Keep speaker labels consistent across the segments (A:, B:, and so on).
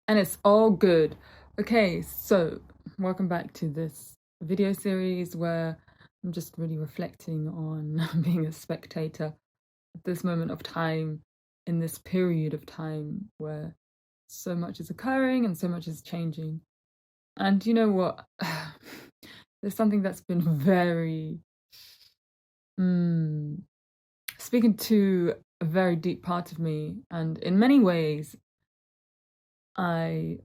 A: And it's all good. Okay, so welcome back to this video series where I'm just really reflecting on being a spectator at this moment of time, in this period of time where so much is occurring and so much is changing. And you know what? There's something that's been very mm, speaking to a very deep part of me, and in many ways, I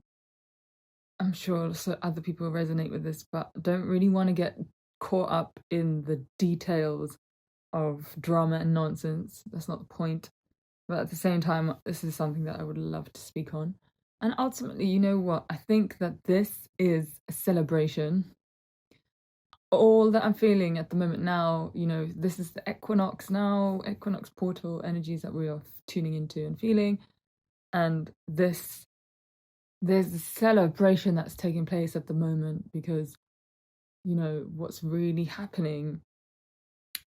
A: I'm sure so other people resonate with this, but don't really want to get caught up in the details of drama and nonsense. That's not the point. But at the same time, this is something that I would love to speak on. And ultimately, you know what? I think that this is a celebration. All that I'm feeling at the moment now, this is the equinox now, equinox portal energies that we are tuning into and feeling. And there's a celebration that's taking place at the moment because what's really happening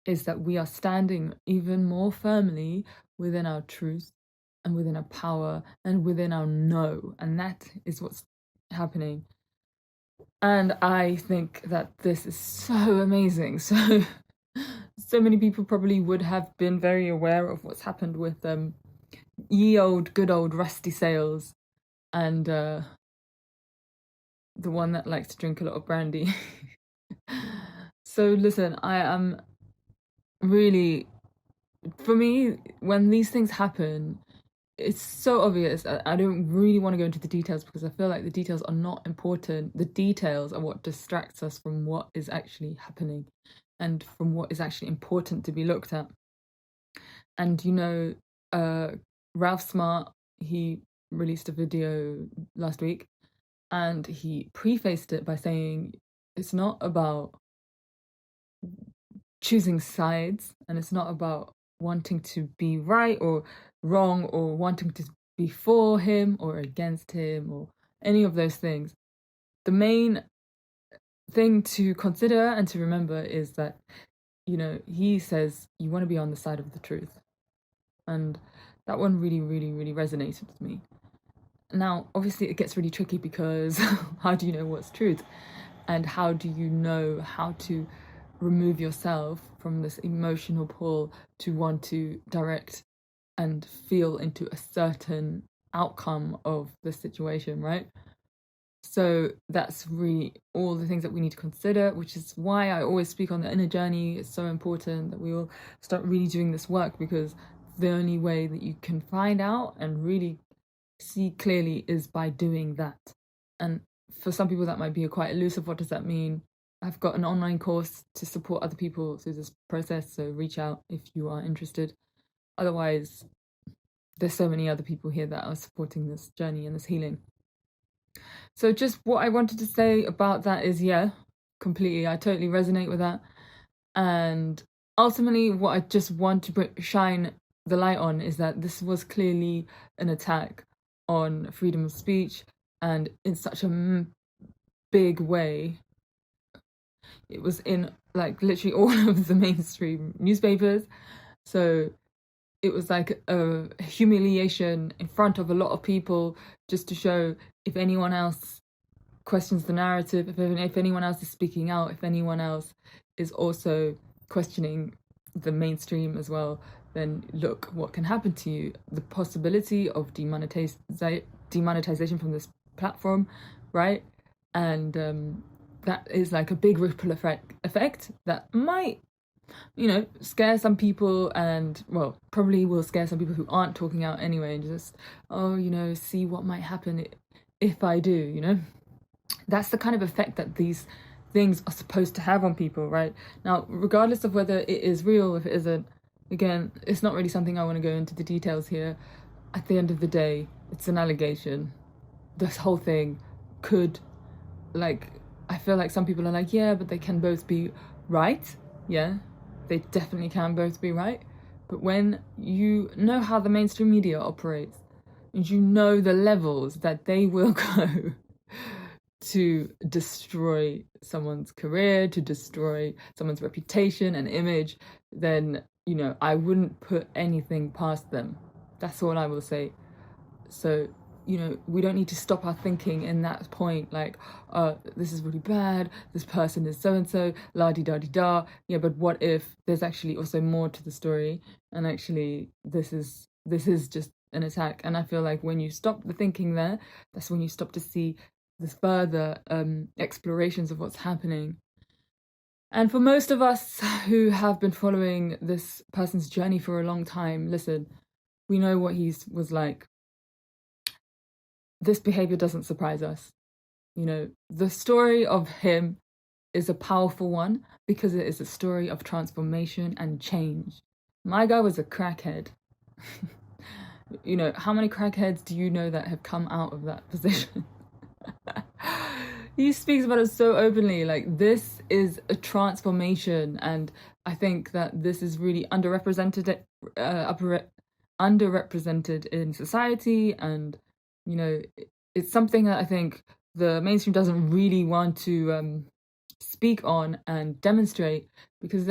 A: is that we are standing even more firmly within our truth and within our power and within our no, and that is what's happening. And I think that this is so amazing. So many people probably would have been very aware of what's happened with ye old good old Rusty Sales and the one that likes to drink a lot of brandy. So listen, I am really, for me, when these things happen, it's so obvious. I don't really want to go into the details because I feel like the details are not important. The details are what distracts us from what is actually happening and from what is actually important to be looked at. And Ralph Smart, he released a video last week and he prefaced it by saying it's not about choosing sides and it's not about wanting to be right or wrong or wanting to be for him or against him or any of those things. The main thing to consider and to remember is that, he says you want to be on the side of the truth. And that one really, really, really resonated with me. Now, obviously, it gets really tricky because how do you know what's truth? And how do you know how to remove yourself from this emotional pull to want to direct and feel into a certain outcome of the situation, right? So that's really all the things that we need to consider, which is why I always speak on the inner journey. It's so important that we all start really doing this work because the only way that you can find out and really see clearly is by doing that. And for some people that might be quite elusive. What does that mean? I've got an online course to support other people through this process, so reach out if you are interested. Otherwise, there's so many other people here that are supporting this journey and this healing. So just what I wanted to say about that is, yeah, completely, I totally resonate with that. And ultimately, what I just want to shine the light on is that this was clearly an attack on freedom of speech, and in such a big way. It was in like literally all of the mainstream newspapers. So it was like a humiliation in front of a lot of people just to show if anyone else questions the narrative, if anyone else is speaking out, if anyone else is also questioning the mainstream as well, then look what can happen to you. The possibility of demonetization from this platform, right? And that is like a big ripple effect that might scare some people, and well, probably will scare some people who aren't talking out anyway, and just see what might happen if I do. That's the kind of effect that these things are supposed to have on people, right? Now, regardless of whether it is real or if it isn't, again, it's not really something I want to go into the details here. At the end of the day, it's an allegation. This whole thing could, I feel like some people are like, yeah, but they can both be right. Yeah, they definitely can both be right. But when you know how the mainstream media operates, and you know the levels that they will go to destroy someone's career, to destroy someone's reputation and image, then, I wouldn't put anything past them. That's all I will say. So we don't need to stop our thinking in that point, like, this is really bad, this person is so and so, la di da di da. Yeah, but what if there's actually also more to the story, and actually this is just an attack? And I feel like when you stop the thinking there, that's when you stop to see the further explorations of what's happening. And for most of us who have been following this person's journey for a long time, listen, we know what he was like. This behavior doesn't surprise us. The story of him is a powerful one because it is a story of transformation and change. My guy was a crackhead. How many crackheads do you know that have come out of that position? He speaks about it so openly. Like, this is a transformation, and I think that this is really underrepresented in society, and it's something that I think the mainstream doesn't really want to speak on and demonstrate, because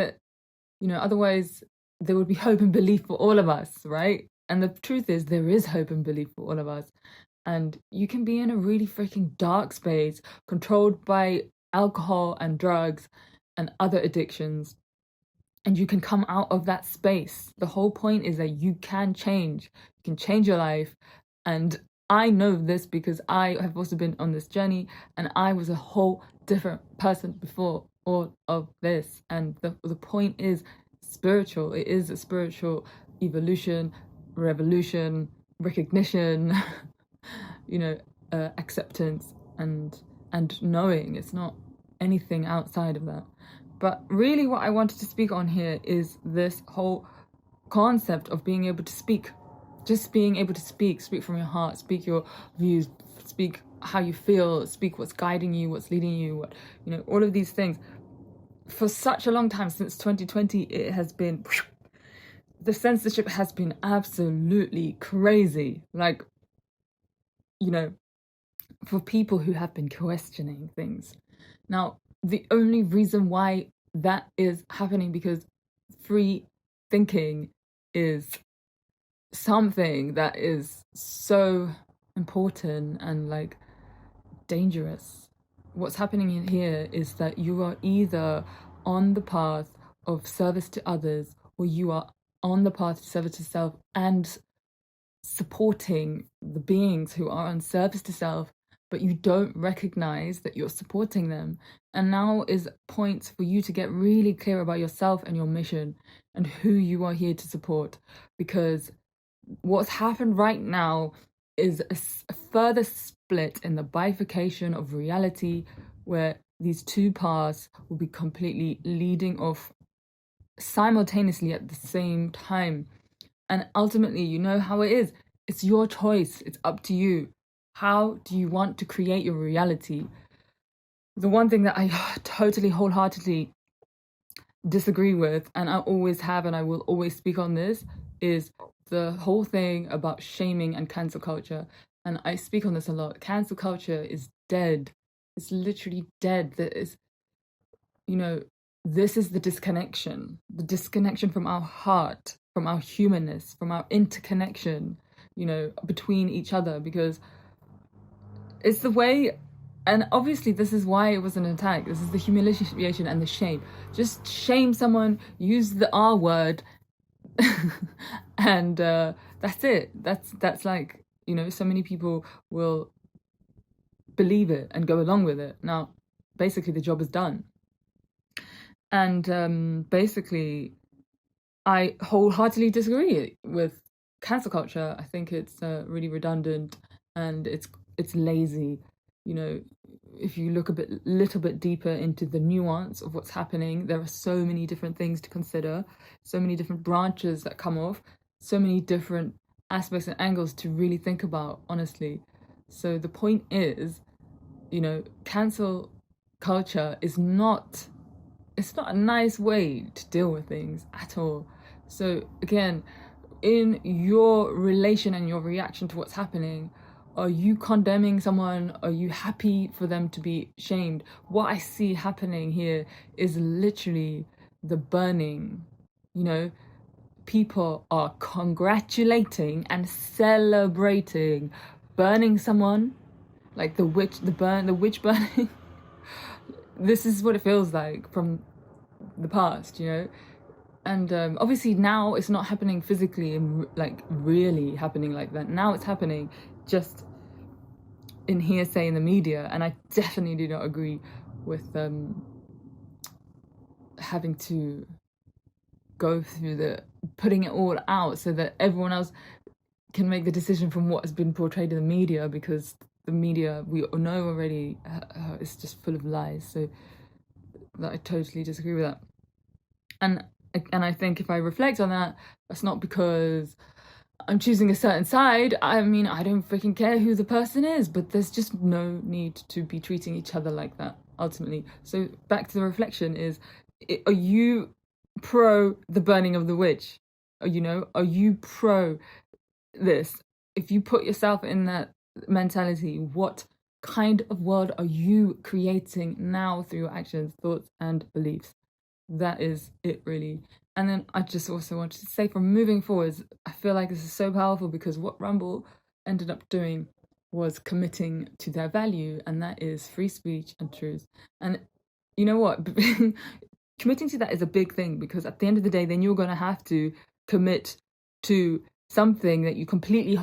A: otherwise there would be hope and belief for all of us, right? And the truth is, there is hope and belief for all of us. And you can be in a really freaking dark space, controlled by alcohol and drugs and other addictions, and you can come out of that space. The whole point is that you can change. You can change your life. And I know this because I have also been on this journey, and I was a whole different person before all of this. And the point is spiritual. It is a spiritual evolution, revolution, recognition, acceptance and knowing. It's not anything outside of that. But really what I wanted to speak on here is this whole concept of being able to speak. Just being able to speak from your heart, speak your views, speak how you feel, speak what's guiding you, what's leading you, all of these things. For such a long time, since 2020, it has been, the censorship has been absolutely crazy. Like, for people who have been questioning things. Now, the only reason why that is happening, because free thinking is something that is so important and like dangerous. What's happening in here is that you are either on the path of service to others, or you are on the path to service to self and supporting the beings who are on service to self, but you don't recognize that you're supporting them. And now is points for you to get really clear about yourself and your mission and who you are here to support. Because what's happened right now is a further split in the bifurcation of reality, where these two paths will be completely leading off simultaneously at the same time. And ultimately, you know how it is. It's your choice. It's up to you. How do you want to create your reality? The one thing that I totally wholeheartedly disagree with, and I always have, and I will always speak on this, is the whole thing about shaming and cancel culture. And I speak on this a lot. Cancel culture is dead. It's literally dead. That is, this is the disconnection from our heart, from our humanness, from our interconnection, between each other, because it's the way. And obviously this is why it was an attack. This is the humiliation and the shame. Just shame someone, use the R word, and that's it. That's like, so many people will believe it and go along with it. Now, basically the job is done. And basically, I wholeheartedly disagree with cancel culture. I think it's really redundant, and it's lazy. If you look little bit deeper into the nuance of what's happening, there are so many different things to consider, so many different branches that come off, so many different aspects and angles to really think about, honestly. So the point is, cancel culture is not, it's not a nice way to deal with things at all. So again, in your relation and your reaction to what's happening, are you condemning someone? Are you happy for them to be shamed? What I see happening here is literally the burning. People are congratulating and celebrating burning someone, like the witch burning. This is what it feels like from the past, you know. And obviously now it's not happening physically and like really happening like that. Now it's happening just in hearsay in the media, and I definitely do not agree with having to go through the putting it all out so that everyone else can make the decision from what has been portrayed in the media, because the media, we know already, is just full of lies. So I totally disagree with that. And I think if I reflect on that, that's not because I'm choosing a certain side. I mean, I don't freaking care who the person is, but there's just no need to be treating each other like that, ultimately. So back to the reflection is, are you pro the burning of the witch? Or, you know, are you pro this? If you put yourself in that mentality, what kind of world are you creating now through your actions, thoughts, and beliefs? That is it, really. And then I just also wanted to say, from moving forwards, I feel like this is so powerful because what Rumble ended up doing was committing to their value, and that is free speech and truth. And you know what? Committing to that is a big thing, because at the end of the day, then you're going to have to commit to something that you completely,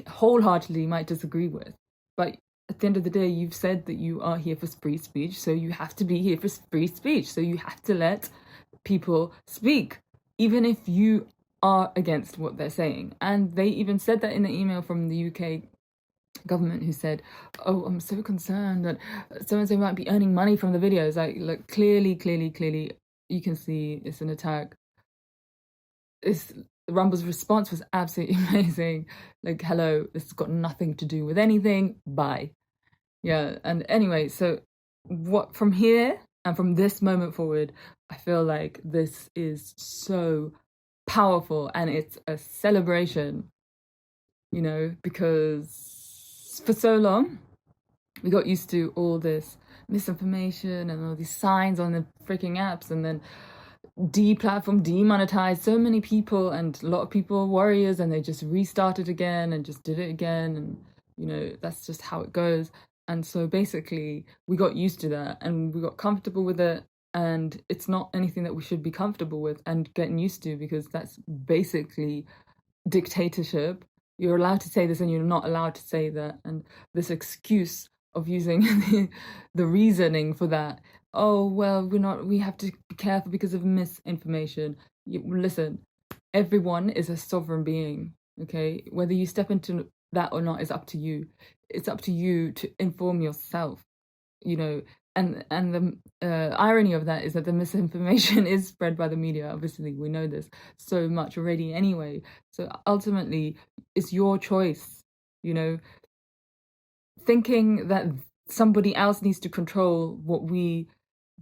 A: wholeheartedly might disagree with. But at the end of the day, you've said that you are here for free speech, so you have to be here for free speech. So you have to let people speak, even if you are against what they're saying. And they even said that in the email from the UK government, who said, oh, I'm so concerned that so-and-so might be earning money from the videos. Like, look, clearly, you can see it's an attack. Rumble's response was absolutely amazing. Like, hello, this has got nothing to do with anything. Bye. Yeah. And anyway, so what from here and from this moment forward, I feel like this is so powerful, and it's a celebration, you know, because for so long we got used to all this misinformation and all these signs on the freaking apps, and then de-platform, demonetized so many people, and a lot of people are warriors, and they just restarted again and just did it again, and you know, that's just how it goes. And so basically we got used to that and we got comfortable with it, and it's not anything that we should be comfortable with and getting used to, because that's basically dictatorship. You're allowed to say this and you're not allowed to say that, and this excuse of using the reasoning for that, oh well, we have to be careful because of misinformation. Listen, everyone is a sovereign being, okay? Whether you step into that or not is up to you. It's up to you to inform yourself, you know. And the irony of that is that the misinformation is spread by the media. Obviously, we know this so much already anyway. So ultimately, it's your choice, you know. Thinking that somebody else needs to control what we,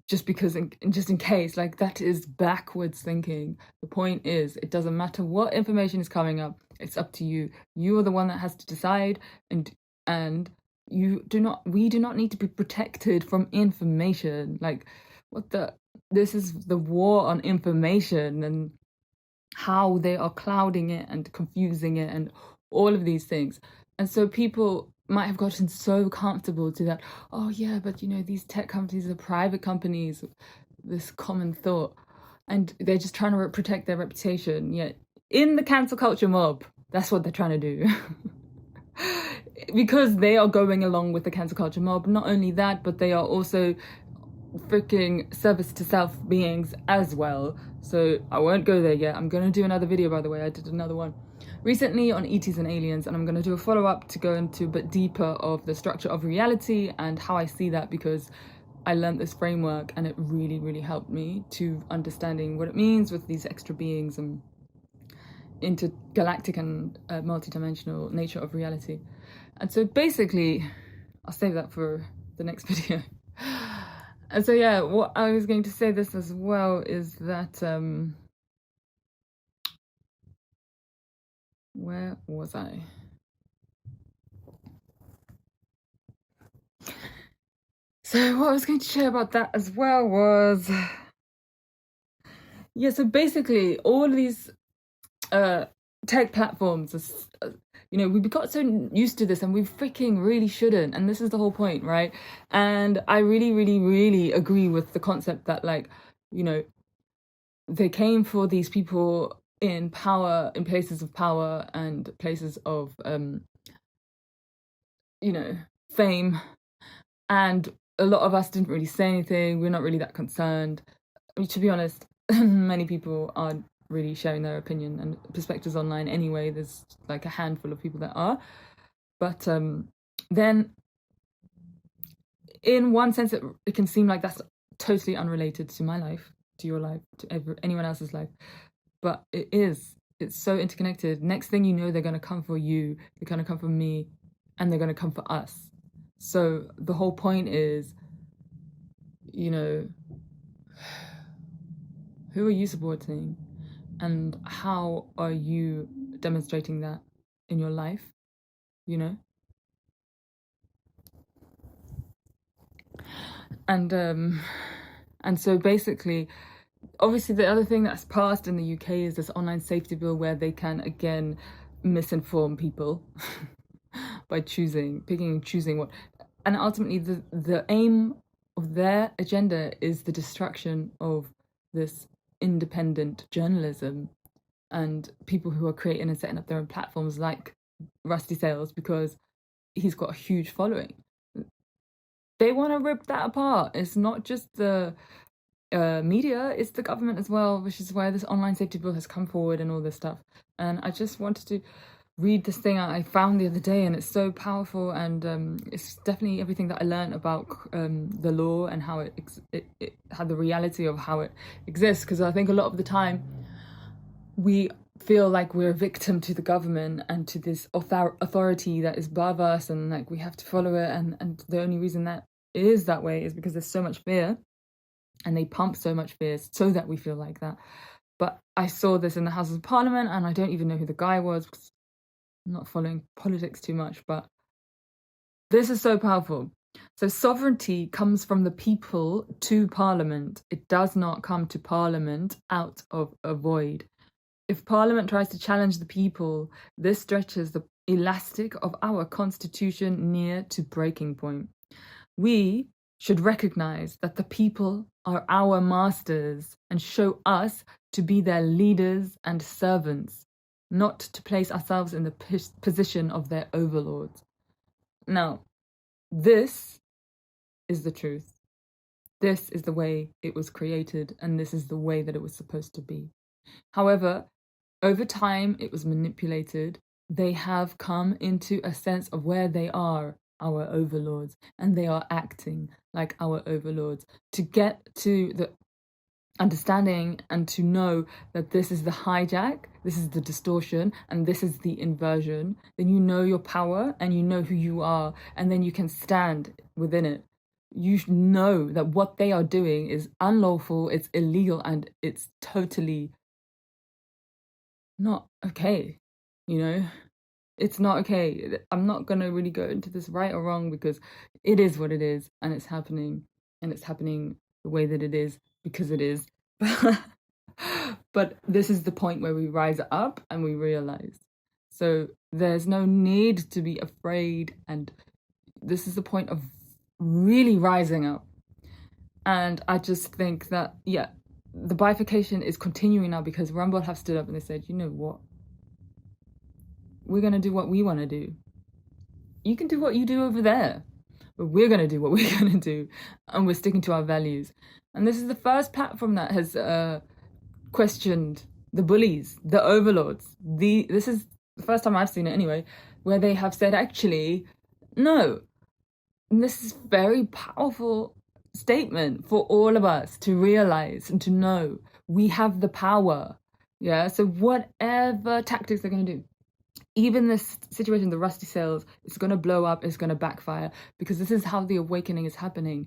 A: just in case, like, that is backwards thinking. The point is, it doesn't matter what information is coming up, it's up to you. You are the one that has to decide, and we do not need to be protected from information. Like, this is the war on information, and how they are clouding it and confusing it and all of these things. And so people might have gotten so comfortable to that, oh yeah, but you know, these tech companies are private companies, this common thought, and they're just trying to protect their reputation. Yet in the cancel culture mob, that's what they're trying to do. Because they are going along with the cancel culture mob. Not only that, but they are also freaking service to self beings as well. So I won't go there yet. I'm going to do another video, by the way. I did another one recently on ETs and aliens, and I'm going to do a follow-up to go into a bit deeper of the structure of reality and how I see that, because I learned this framework and it really, really helped me to understanding what it means with these extra beings and intergalactic and multidimensional nature of reality. And so basically, I'll save that for the next video. And so yeah, what I was going to say this as well is that where was I? So what I was going to share about that as well was, yeah, so basically all of these tech platforms, we got so used to this, and we freaking really shouldn't. And this is the whole point, right? And I really, really, really agree with the concept that, like, they came for these people in power, in places of power and places of, fame. And a lot of us didn't really say anything. We're not really that concerned. I mean, to be honest, many people aren't really sharing their opinion and perspectives online anyway. There's like a handful of people that are. But then, in one sense, it can seem like that's totally unrelated to my life, to your life, to anyone else's life. But it is. It's so interconnected. Next thing you know, they're going to come for you, they're going to come for me, and they're going to come for us. So the whole point is, who are you supporting? And how are you demonstrating that in your life, And so basically, obviously the other thing that's passed in the UK is this online safety bill where they can, again, misinform people by picking and choosing what. And ultimately, the aim of their agenda is the destruction of this independent journalism and people who are creating and setting up their own platforms like Rusty Sales, because he's got a huge following. They want to rip that apart. It's not just the media, it's the government as well, which is why this online safety bill has come forward and all this stuff. And I just wanted to read this thing I found the other day, and it's so powerful, and it's definitely everything that I learned about the law and how it had the reality of how it exists. Because I think a lot of the time we feel like we're a victim to the government and to this authority that is above us, and like we have to follow it, and the only reason that it is that way is because there's so much fear, and they pump so much fear so that we feel like that. But I saw this in the Houses of Parliament, and I don't even know who the guy was because I'm not following politics too much, but this is so powerful. So sovereignty comes from the people to Parliament. It does not come to Parliament out of a void. If Parliament tries to challenge the people, this stretches the elastic of our constitution near to breaking point. We should recognize that the people are our masters and show us to be their leaders and servants, not to place ourselves in the position of their overlords. Now, this is the truth. This is the way it was created, and this is the way that it was supposed to be. However, over time, it was manipulated. They have come into a sense of where they are our overlords, and they are acting like our overlords to get to the understanding and to know that this is the hijack, this is the distortion, and this is the inversion. Then you know your power and you know who you are, and then you can stand within it. You know that what they are doing is unlawful, it's illegal, and it's totally not okay. It's not okay. I'm not going to really go into this right or wrong, because it is what it is, and it's happening the way that it is because it is. But this is the point where we rise up and we realize. So there's no need to be afraid, and this is the point of really rising up. And I just think that, the bifurcation is continuing now, because Rumble have stood up and they said, you know what? We're going to do what we want to do. You can do what you do over there, but we're going to do what we're going to do, and we're sticking to our values. And this is the first platform that has questioned the bullies, the overlords. This is the first time I've seen it anyway, where they have said, actually, no. And this is a very powerful statement for all of us to realize and to know we have the power. Yeah. So whatever tactics they're going to do, even this situation, the Rusty Sales, it's going to blow up, it's going to backfire, because this is how the awakening is happening.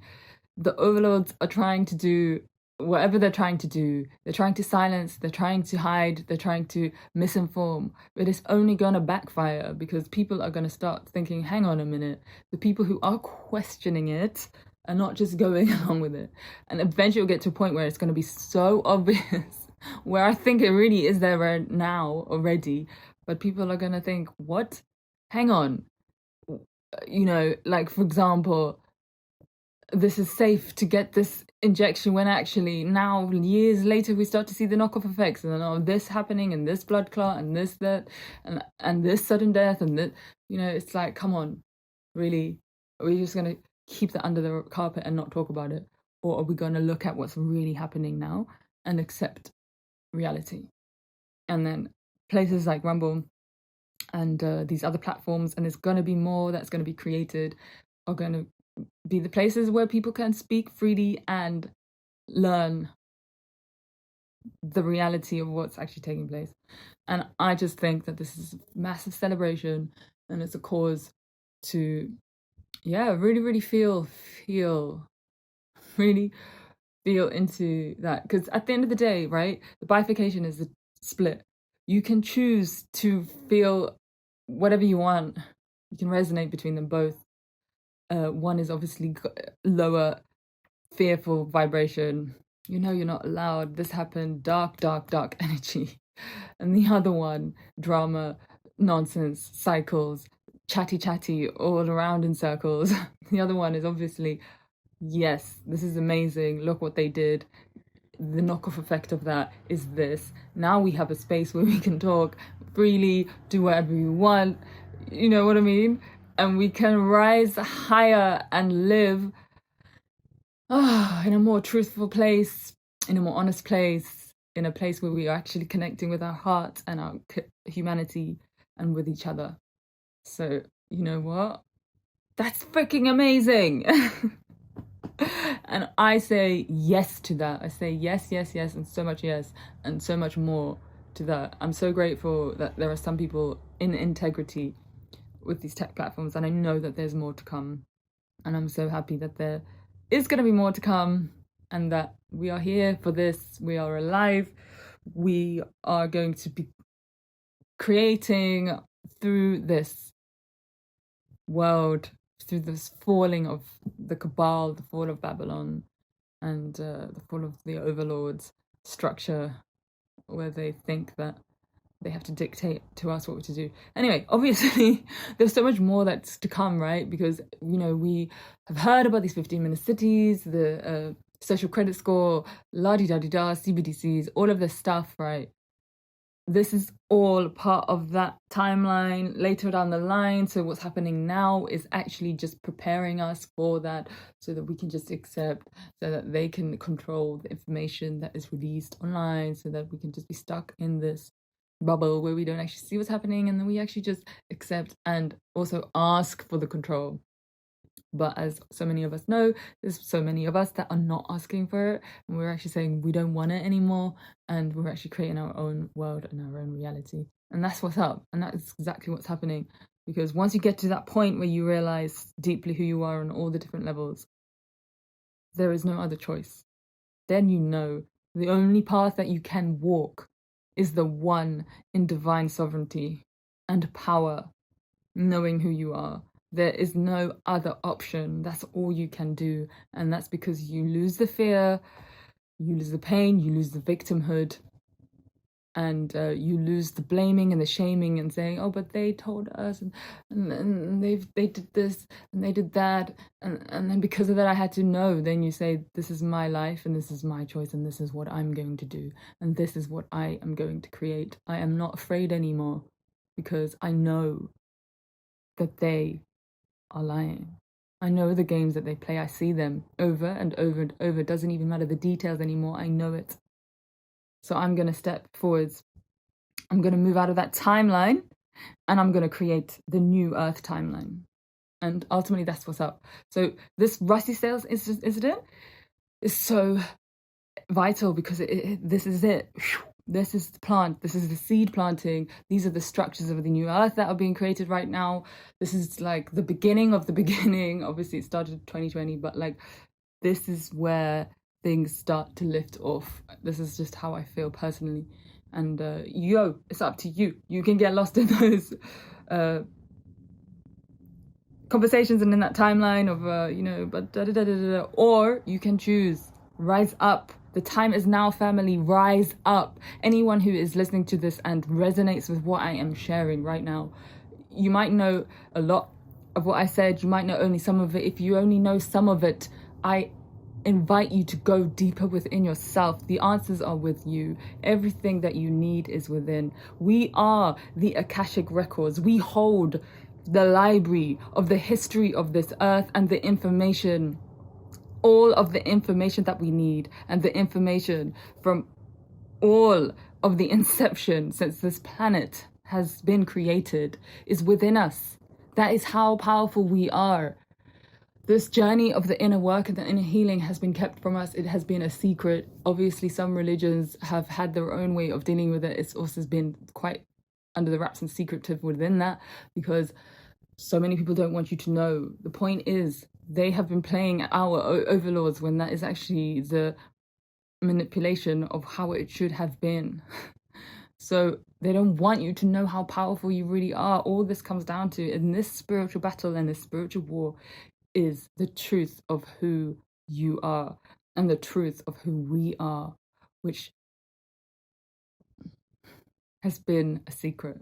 A: The overlords are trying to do whatever they're trying to do. They're trying to silence, they're trying to hide, they're trying to misinform, but it's only going to backfire, because people are going to start thinking, hang on a minute, the people who are questioning it are not just going along with it. And eventually it'll get to a point where it's going to be so obvious, where I think it really is there right now already, but people are going to think, what? hang on, like, for example, this is safe to get this injection, when actually now years later we start to see the knockoff effects, and then, oh, this happening, and this blood clot, and this, that, and this sudden death, and that, it's like, come on, really, are we just going to keep that under the carpet and not talk about it? Or are we going to look at what's really happening now and accept reality? And then places like Rumble and these other platforms, and there's going to be more that's going to be created, are going to be the places where people can speak freely and learn the reality of what's actually taking place. And I just think that this is a massive celebration, and it's a cause to, really, really feel really feel into that. Because at the end of the day, right, the bifurcation is the split. You can choose to feel whatever you want. You can resonate between them both. One is obviously lower, fearful vibration. You're not allowed. This happened. Dark, dark, dark energy. And the other one, drama, nonsense, cycles, chatty, all around in circles. The other one is obviously, yes, this is amazing. Look what they did. The knockoff effect of that is this. Now we have a space where we can talk freely, do whatever we want. You know what I mean? And we can rise higher and live in a more truthful place, in a more honest place, in a place where we are actually connecting with our heart and our humanity and with each other. So, you know what? That's freaking amazing. And I say yes to that. I say yes, and so much yes, and so much more to that. I'm so grateful that there are some people in integrity with these tech platforms, and I know that there's more to come. And I'm so happy that there is going to be more to come, and that we are here for this. We are alive. We are going to be creating through this world, through this falling of the cabal, the fall of Babylon, and the fall of the overlords structure, where they think that they have to dictate to us what to do. Anyway, obviously, there's so much more that's to come, right? Because, we have heard about these 15-minute cities, the social credit score, la-di-da-di-da, CBDCs, all of this stuff, right? This is all part of that timeline later down the line. So what's happening now is actually just preparing us for that, so that we can just accept, so that they can control the information that is released online, so that we can just be stuck in this bubble where we don't actually see what's happening, and then we actually just accept and also ask for the control. But as so many of us know, there's so many of us that are not asking for it, and we're actually saying we don't want it anymore, and we're actually creating our own world and our own reality. And that's what's up, and that's exactly what's happening. Because once you get to that point where you realize deeply who you are on all the different levels, there is no other choice. Then the only path that you can walk is the one in divine sovereignty and power, knowing who you are. There is no other option. That's all you can do. And that's because you lose the fear, you lose the pain, you lose the victimhood, and you lose the blaming and the shaming and saying, oh, but they told us, and they did this and they did that, and then because of that I had to know. Then you say, this is my life and this is my choice and this is what I'm going to do and this is what I am going to create. I am not afraid anymore, because I know that they are lying. I know the games that they play. I see them over and over and over. It doesn't even matter the details anymore. I know it. So I'm going to step forwards. I'm going to move out of that timeline, and I'm going to create the new Earth timeline. And ultimately, that's what's up. So this Rusty Sales incident is so vital, because this is it. This is the plant. This is the seed planting. These are the structures of the new Earth that are being created right now. This is like the beginning of the beginning. Obviously, it started in 2020, but like, this is where things start to lift off. This is just how I feel personally. And it's up to you. You can get lost in those conversations and in that timeline of, but da-da-da-da-da. Or you can choose, rise up. The time is now, family. Rise up. Anyone who is listening to this and resonates with what I am sharing right now, you might know a lot of what I said, you might know only some of it. If you only know some of it, I invite you to go deeper within yourself. The answers are with you. Everything that you need is within. We are the Akashic records. We hold the library of the history of this earth and the information, all of the information that we need, and the information from all of the inception since this planet has been created is within us. That is how powerful we are. This journey of the inner work and the inner healing has been kept from us. It has been a secret. Obviously, some religions have had their own way of dealing with it. It's also been quite under the wraps and secretive within that, because so many people don't want you to know. The point is, they have been playing our overlords when that is actually the manipulation of how it should have been. So they don't want you to know how powerful you really are. All this comes down to, in this spiritual battle and this spiritual war, is the truth of who you are and the truth of who we are, which has been a secret.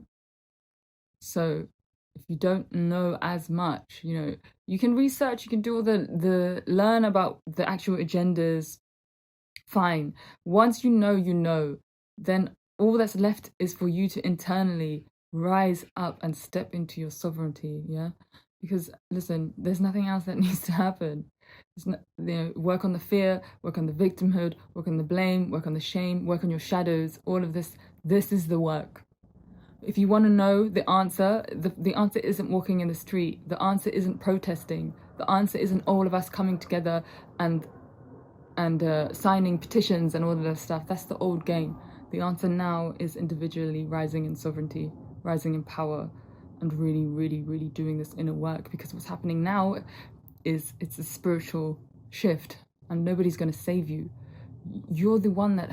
A: So if you don't know as much, you can research, you can do all the learn about the actual agendas, fine. Once you know, then all that's left is for you to internally rise up and step into your sovereignty, yeah? Because listen, there's nothing else that needs to happen. It's not, work on the fear, work on the victimhood, work on the blame, work on the shame, work on your shadows, all of this. This is the work. If you want to know the answer, the answer isn't walking in the street. The answer isn't protesting. The answer isn't all of us coming together and signing petitions and all of that stuff. That's the old game. The answer now is individually rising in sovereignty, rising in power, and really, really, really doing this inner work. Because what's happening now is it's a spiritual shift, and nobody's going to save you. You're the one that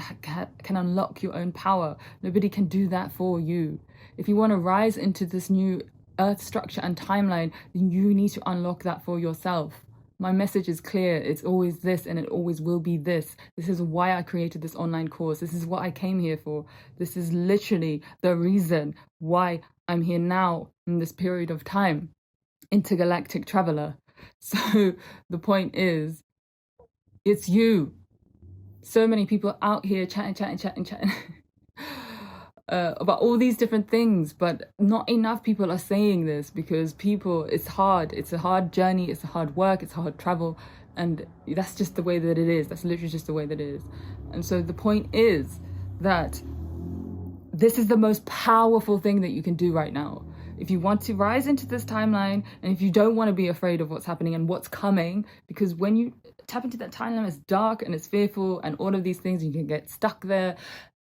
A: can unlock your own power. Nobody can do that for you. If you want to rise into this new earth structure and timeline, then you need to unlock that for yourself. My message is clear. It's always this, and it always will be this. This is why I created this online course. This is what I came here for. This is literally the reason why I'm here now in this period of time. Intergalactic traveler. So the point is, it's you. So many people out here chatting about all these different things, but not enough people are saying this, because it's hard. It's a hard journey. It's a hard work. It's a hard travel. And that's just the way that it is. That's literally just the way that it is. And so the point is that this is the most powerful thing that you can do right now. If you want to rise into this timeline, and if you don't want to be afraid of what's happening and what's coming, because when you tap into that timeline, it's dark and it's fearful and all of these things, you can get stuck there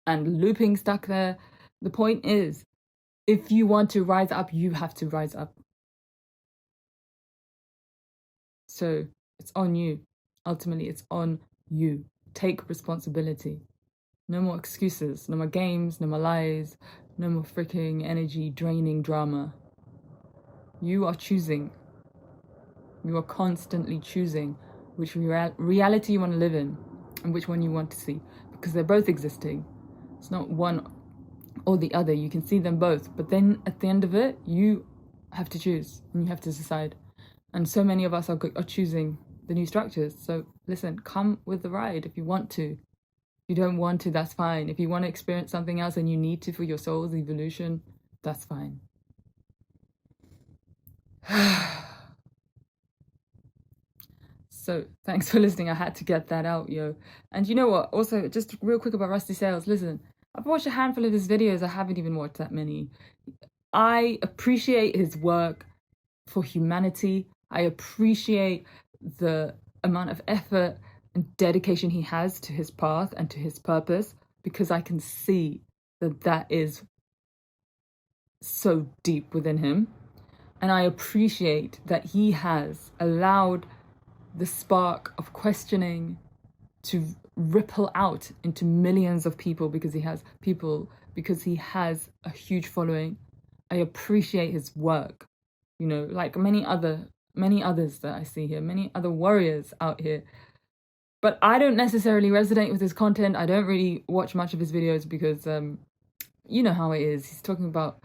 A: and looping stuck there. The point is, if you want to rise up, you have to rise up. So it's on you. Ultimately, it's on you. Take responsibility. No more excuses, no more games, no more lies, no more freaking energy draining drama. You are choosing. You are constantly choosing which reality you want to live in and which one you want to see, because they're both existing. It's not one or the other. You can see them both, but then at the end of it, you have to choose and you have to decide. And so many of us are choosing the new structures. So listen, come with the ride if you want to. If you don't want to, that's fine. If you want to experience something else and you need to for your soul's evolution, that's fine. So thanks for listening. I had to get that out, yo. And you know what? Also, just real quick about Rusty Sales. Listen, I've watched a handful of his videos. I haven't even watched that many. I appreciate his work for humanity. I appreciate the amount of effort and dedication he has to his path and to his purpose, because I can see that is so deep within him. And I appreciate that he has allowed the spark of questioning to ripple out into millions of people, because he has a huge following. I appreciate his work, like many others that I see here, many other warriors out here. But I don't necessarily resonate with his content. I don't really watch much of his videos because you know how it is. He's talking about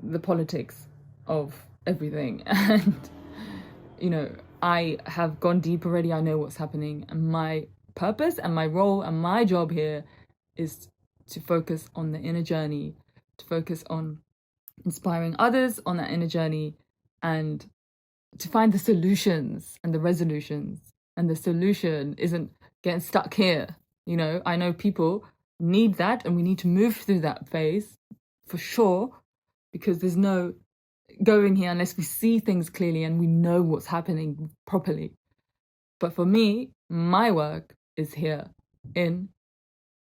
A: the politics of everything. And, you know, I have gone deep already. I know what's happening. And my purpose and my role and my job here is to focus on the inner journey, to focus on inspiring others on that inner journey, and to find the solutions and the resolutions. And the solution isn't getting stuck here. You know, I know people need that, and we need to move through that phase for sure, because there's no going here unless we see things clearly and we know what's happening properly. But for me, my work is here in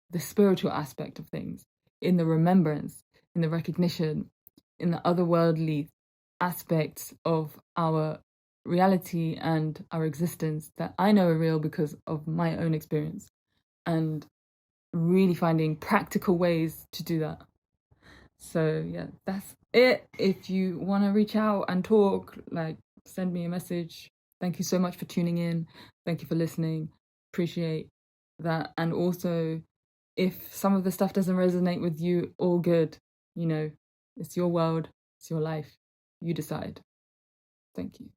A: the spiritual aspect of things, in the remembrance, in the recognition, in the otherworldly aspects of our reality and our existence that I know are real because of my own experience, and really finding practical ways to do that. So yeah, that's it. If you want to reach out and talk, like, send me a message. Thank you so much for tuning in. Thank you for listening. Appreciate that. And also, if some of the stuff doesn't resonate with you, all good. You know, it's your world, it's your life. You decide. Thank you.